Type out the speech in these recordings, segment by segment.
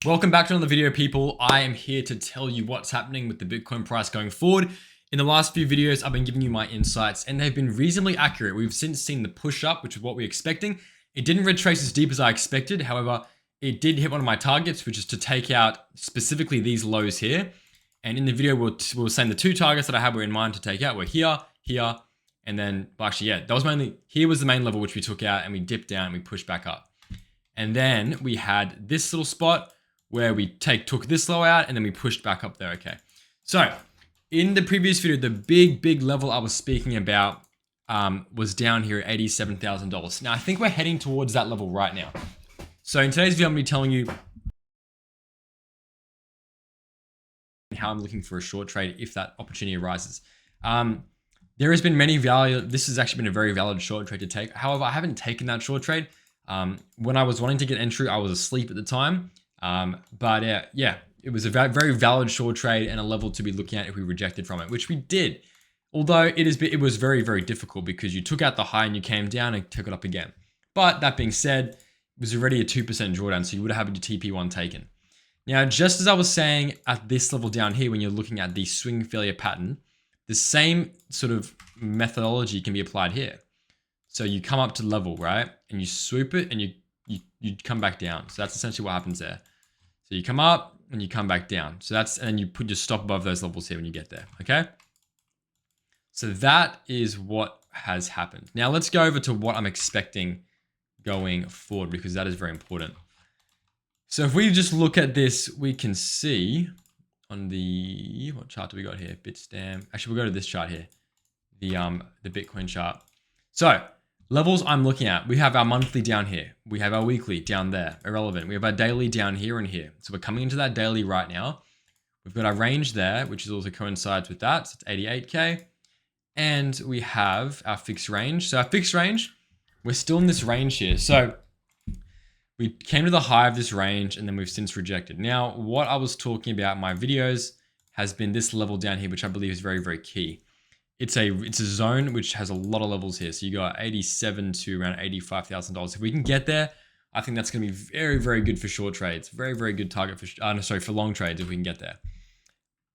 Welcome back to another video, people. I am here to tell you what's happening with the Bitcoin price going forward. In the last few videos, I've been giving you my insights and they've been reasonably accurate. We've since seen the push up, which is what we were expecting. It didn't retrace as deep as I expected. However, it did hit one of my targets, which is to take out specifically these lows here. And in the video, we were saying the two targets that I had were in mind to take out were here, and then, well, actually, yeah, that was mainly, here was the main level, which we took out and we dipped down and we pushed back up. And then we had this little spot where we took this low out and then we pushed back up there, okay? So in the previous video, the big level I was speaking about was down here at $87,000. Now I think we're heading towards that level right now. So in today's video, I'm gonna be telling you how I'm looking for a short trade if that opportunity arises. There has been this has actually been a very valid short trade to take. However, I haven't taken that short trade. When I was wanting to get entry, I was asleep at the time. Yeah, it was a very valid short trade and a level to be looking at if we rejected from it, which we did. Although it was very difficult because you took out the high and you came down and took it up again. But that being said, it was already a 2% drawdown, so you would have had your TP1 taken. Now, just as I was saying at this level down here, when you're looking at the swing failure pattern, the same sort of methodology can be applied here. So you come up to level, right? And you swoop it and you come back down. So that's essentially what happens there. So you come up and you come back down. So and you put your stop above those levels here when you get there, okay? So that is what has happened. Now let's go over to what I'm expecting going forward because that is very important. So if we just look at this, we can see on the, what chart do we got here? Bitstamp. Actually, we'll go to this chart here, the Bitcoin chart. So levels I'm looking at, we have our monthly down here. We have our weekly down there, irrelevant. We have our daily down here and here. So we're coming into that daily right now. We've got our range there, which is also coincides with that. So it's 88K. And we have our fixed range. So our fixed range, we're still in this range here. So we came to the high of this range and then we've since rejected. Now, what I was talking about in my videos has been this level down here, which I believe is very key. It's a zone which has a lot of levels here. So you got 87 to around $85,000. If we can get there, I think that's going to be very good for short trades. Very good target for long trades if we can get there.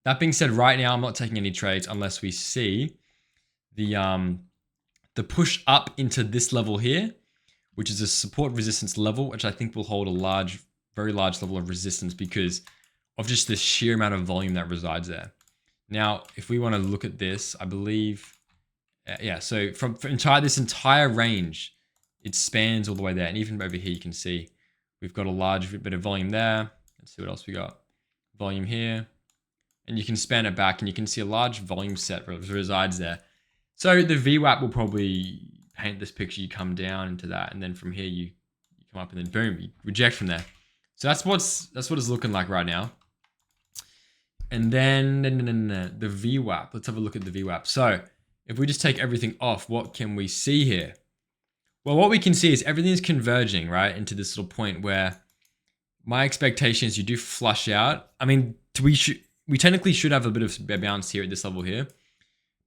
That being said, right now I'm not taking any trades unless we see the push up into this level here, which is a support resistance level, which I think will hold a very large level of resistance because of just the sheer amount of volume that resides there. Now, if we want to look at this, I believe, yeah, so from this entire range, it spans all the way there. And even over here, you can see we've got a large bit of volume there. Let's see what else we got. Volume here. And you can span it back and you can see a large volume set resides there. So the VWAP will probably paint this picture. You come down into that. And then from here, you come up and then boom, you reject from there. So that's what it's looking like right now. And then the VWAP, let's have a look at the VWAP. So if we just take everything off, what can we see here? Well, what we can see is everything is converging, right, into this little point where my expectation is you do flush out. I mean, we technically should have a bit of a bounce here at this level here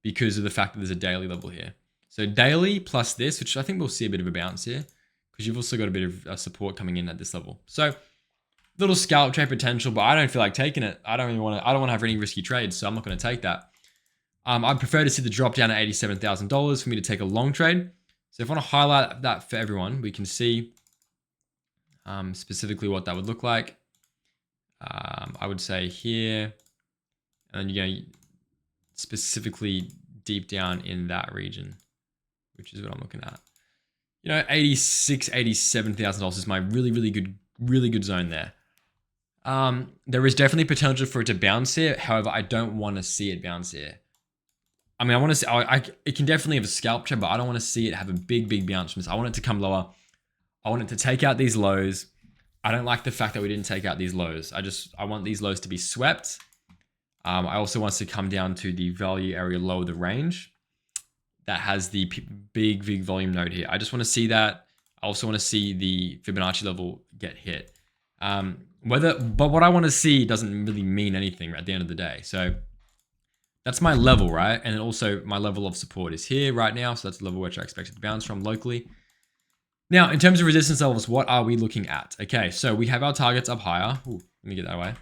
because of the fact that there's a daily level here. So daily plus this, which I think we'll see a bit of a bounce here because you've also got a bit of support coming in at this level. So little scalp trade potential, but I don't feel like taking it. I don't want to have any risky trades, so I'm not going to take that. I'd prefer to see the drop down at $87,000 for me to take a long trade. So if I want to highlight that for everyone, we can see specifically what that would look like. I would say here, and you know, specifically deep down in that region, which is what I'm looking at. You know, $87,000 is my really good zone there. There is definitely potential for it to bounce here. However, I don't want to see it bounce here. I mean, I want to see, it can definitely have a scalp trade, but I don't want to see it have a big bounce from this. I want it to come lower. I want it to take out these lows. I don't like the fact that we didn't take out these lows. I want these lows to be swept. I also want us to come down to the value area low of the range that has the big volume node here. I just want to see that. I also want to see the Fibonacci level get hit. But what I want to see doesn't really mean anything at the end of the day. So that's my level, right? And then also my level of support is here right now. So that's the level which I expect it to bounce from locally. Now, in terms of resistance levels, what are we looking at? Okay, so we have our targets up higher. Ooh, let me get that away.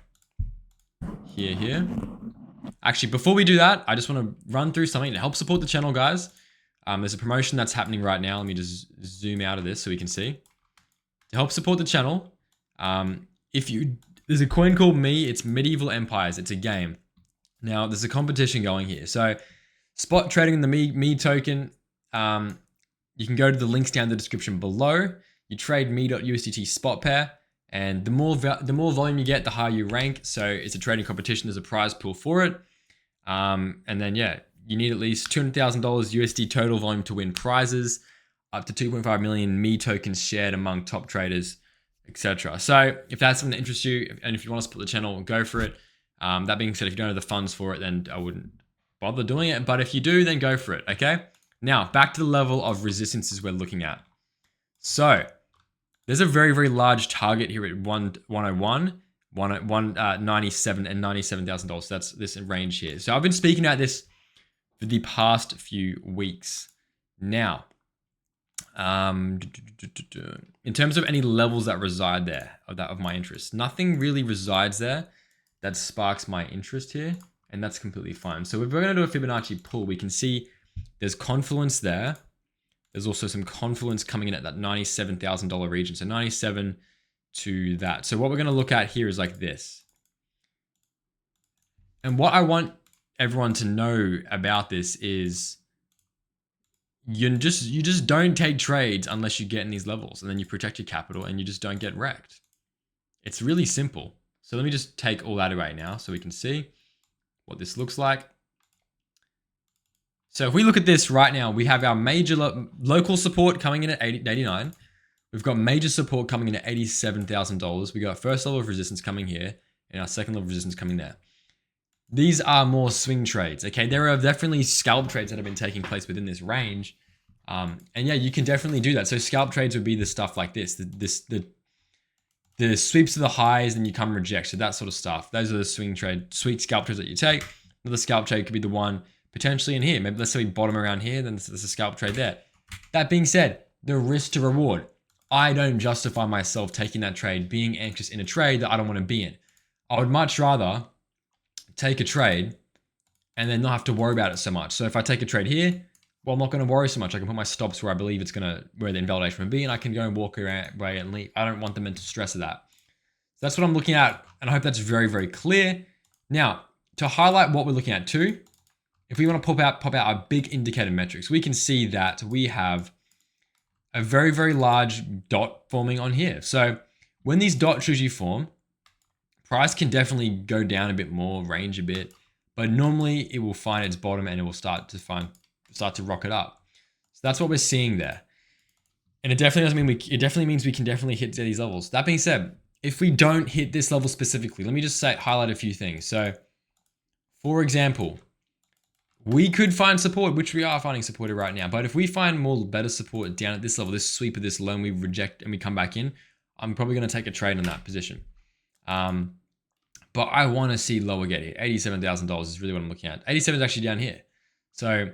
Here. Actually, before we do that, I just want to run through something to help support the channel, guys. There's a promotion that's happening right now. Let me just zoom out of this so we can see. To help support the channel, there's a coin called Me. It's Medieval Empires. It's a game. Now, there's a competition going here. So, spot trading in the Me token. You can go to the links down in the description below. You trade me.USDT spot pair, and the more volume you get, the higher you rank. So it's a trading competition. There's a prize pool for it. And then yeah, you need at least $200,000 USD total volume to win prizes, up to 2.5 million Me tokens shared among top traders, etc. So if that's something that interests you, and if you want to support the channel, go for it. That being said, if you don't have the funds for it, then I wouldn't bother doing it. But if you do, then go for it. Okay. Now, back to the level of resistances we're looking at. So, there's a very, very large target here at 101, 197, and $97,000. So that's this range here. So, I've been speaking about this for the past few weeks. Now, in terms of any levels that reside there, of my interest, nothing really resides there that sparks my interest here, and that's completely fine. So, if we're going to do a Fibonacci pull, we can see there's confluence there. There's also some confluence coming in at that $97,000 region. So 97 to that. So what we're going to look at here is like this. And what I want everyone to know about this is you just don't take trades unless you get in these levels, and then you protect your capital and you just don't get wrecked. It's really simple. So let me just take all that away now so we can see what this looks like. So if we look at this right now, we have our major local support coming in at 89. We've got major support coming in at $87,000. We got first level of resistance coming here, and our second level of resistance coming there. These are more swing trades, okay? There are definitely scalp trades that have been taking place within this range. And yeah, you can definitely do that. So scalp trades would be the stuff like this, the sweeps to the highs, and you come reject. So that sort of stuff. Those are the sweet scalp trades that you take. Another scalp trade could be the one potentially in here. Maybe let's say we bottom around here, then there's a scalp trade there. That being said, the risk to reward. I don't justify myself taking that trade, being anxious in a trade that I don't want to be in. I would much rather take a trade and then not have to worry about it so much. So if I take a trade here, well, I'm not going to worry so much. I can put my stops where I believe where the invalidation would be, and I can go and walk away and leave. I don't want the mental stress of that. So that's what I'm looking at, and I hope that's very, very clear. Now, to highlight what we're looking at too, if we want to pop out our big indicator metrics, we can see that we have a very, very large dot forming on here. So when these dots usually form, price can definitely go down a bit more, range a bit, but normally it will find its bottom and it will start to rocket up. So that's what we're seeing there. And it definitely doesn't mean it definitely means we can definitely hit these levels. That being said, if we don't hit this level specifically, let me just highlight a few things. So for example, we could find support, which we are finding supported right now. But if we find better support down at this level, this sweep of this low, and we reject and we come back in, I'm probably going to take a trade on that position. But I want to see lower get here. $87,000 is really what I'm looking at. 87 is actually down here. So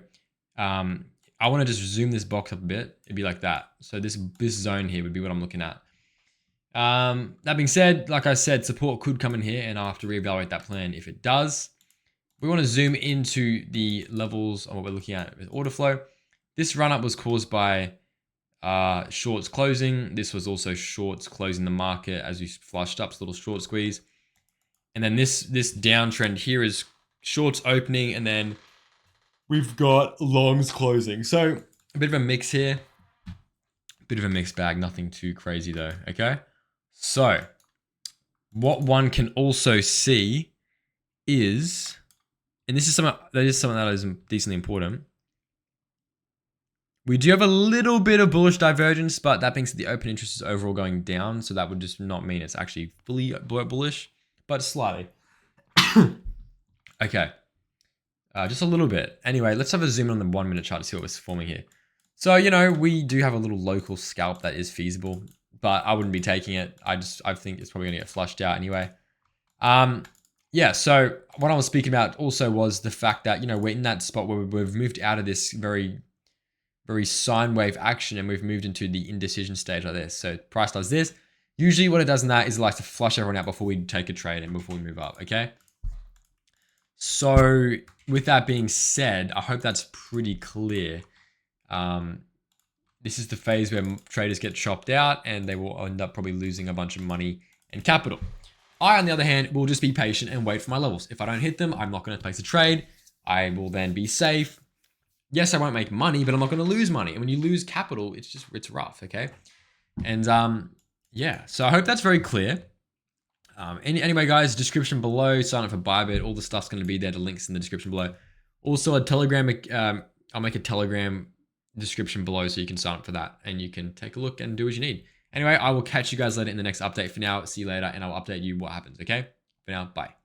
I want to just zoom this box up a bit. It'd be like that. So this zone here would be what I'm looking at. That being said, like I said, support could come in here, and I'll have to reevaluate that plan if it does. We want to zoom into the levels of what we're looking at with order flow. This run up was caused by shorts closing. This was also shorts closing the market as we flushed up, so little short squeeze. And then this downtrend here is shorts opening, and then we've got longs closing. So a bit of a mix here, a bit of a mixed bag, nothing too crazy though, okay? So what one can also see is, and this is something that is decently important, we do have a little bit of bullish divergence, but that being said, the open interest is overall going down. So that would just not mean it's actually fully bullish, but slightly. Okay. Just a little bit. Anyway, let's have a zoom in on the 1 minute chart to see what was forming here. So, you know, we do have a little local scalp that is feasible, but I wouldn't be taking it. I think it's probably going to get flushed out anyway. Yeah, so what I was speaking about also was the fact that, you know, we're in that spot where we've moved out of this very very sine wave action, and we've moved into the indecision stage like this. So price does this. Usually what it does in that is it likes to flush everyone out before we take a trade and before we move up, okay? So with that being said, I hope that's pretty clear. This is the phase where traders get chopped out and they will end up probably losing a bunch of money and capital. I, on the other hand, will just be patient and wait for my levels. If I don't hit them, I'm not going to place a trade. I will then be safe. Yes, I won't make money, but I'm not going to lose money. And when you lose capital, it's rough, okay? And yeah, so I hope that's very clear. Anyway, guys, description below, sign up for Bybit. All the stuff's going to be there. The link's in the description below. Also, a Telegram, I'll make a Telegram description below so you can sign up for that and you can take a look and do what you need. Anyway, I will catch you guys later in the next update. For now, see you later and I'll update you what happens, okay? For now, bye.